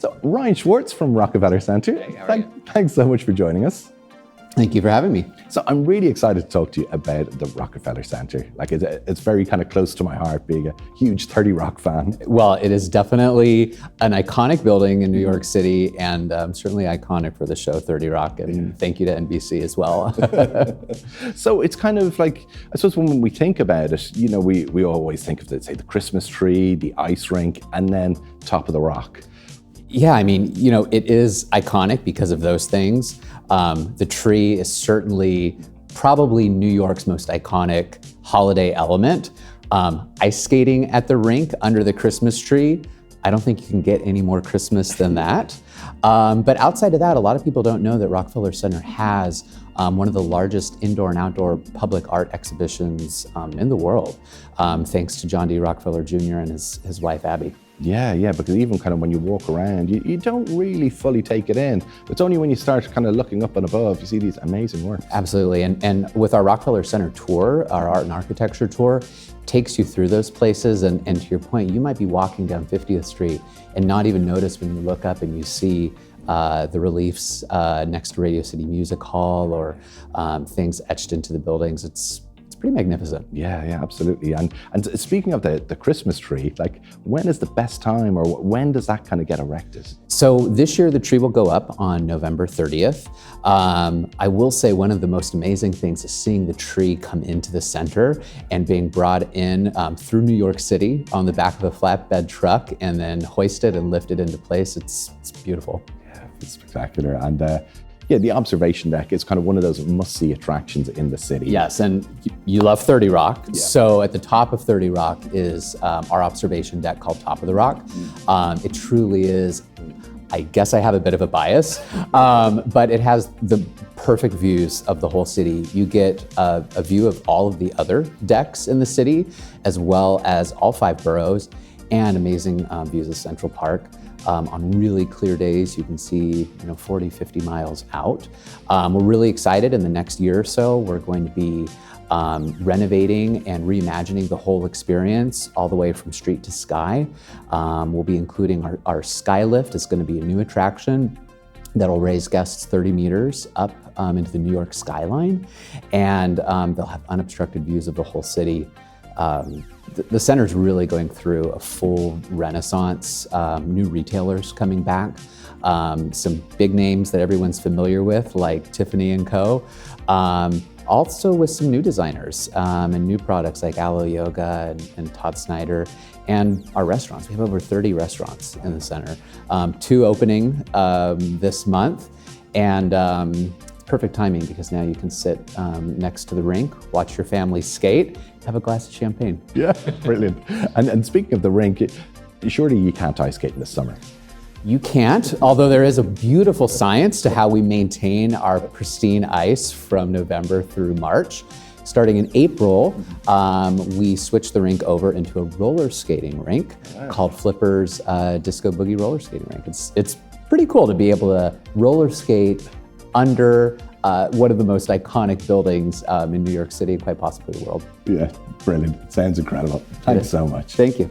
So Ryan Schwartz from Rockefeller Center. Hey, how are you? Thanks so much for joining us. Thank you for having me. So I'm really excited to talk to you about the Rockefeller Center. Like it's very kind of close to my heart, being a huge 30 Rock fan. Well, it is definitely an iconic building in New York City, and certainly iconic for the show 30 Rock, and thank you to NBC as well. So it's kind of like, I suppose when we think about it, you know, we always think of say the Christmas tree, the ice rink, and then top of the rock. Yeah, I mean, you know, it is iconic because of those things. The tree is certainly probably New York's most iconic holiday element. Ice skating at the rink under the Christmas tree, I don't think you can get any more Christmas than that. But outside of that, a lot of people don't know that Rockefeller Center has one of the largest indoor and outdoor public art exhibitions in the world, thanks to John D. Rockefeller Jr. and his wife, Abby. Yeah, because even kind of when you walk around, you don't really fully take it in. It's only when you start kind of looking up and above, you see these amazing works. Absolutely, and with our Rockefeller Center tour, our art and architecture tour, takes you through those places, and to your point, you might be walking down 50th Street and not even notice when you look up and you see the reliefs next to Radio City Music Hall or things etched into the buildings. It's pretty magnificent. Yeah, absolutely. And speaking of the Christmas tree, like when is the best time, or when does that kind of get erected? So this year the tree will go up on November 30th. I will say one of the most amazing things is seeing the tree come into the center and being brought in through New York City on the back of a flatbed truck and then hoisted and lifted into place. It's beautiful. Yeah, it's spectacular. And yeah, the observation deck is kind of one of those must-see attractions in the city. Yes, and you love 30 Rock. Yeah. So at the top of 30 Rock is our observation deck called Top of the Rock. It truly is, I guess I have a bit of a bias, but it has the perfect views of the whole city. You get a view of all of the other decks in the city, as well as all 5 boroughs, and amazing views of Central Park. On really clear days, you can see 40, 50 miles out. We're really excited. In the next year or so, we're going to be renovating and reimagining the whole experience all the way from street to sky. We'll be including our sky lift. It's going to be a new attraction that'll raise guests 30 meters up into the New York skyline, and they'll have unobstructed views of the whole city. The center's really going through a full renaissance, new retailers coming back, some big names that everyone's familiar with, like Tiffany & Co. Also with some new designers and new products like Aloe Yoga and Todd Snyder, and our restaurants. We have over 30 restaurants in the center, 2 opening this month, and perfect timing because now you can sit next to the rink, watch your family skate, have a glass of champagne. Yeah, brilliant. And speaking of the rink, surely you can't ice skate in the summer. You can't, although there is a beautiful science to how we maintain our pristine ice from November through March. Starting in April, we switched the rink over into a roller skating rink called Flipper's Disco Boogie Roller Skating Rink. It's pretty cool to be able to roller skate under one of the most iconic buildings in New York City, quite possibly the world. Yeah, brilliant. Sounds incredible. Thanks so much. Thank you.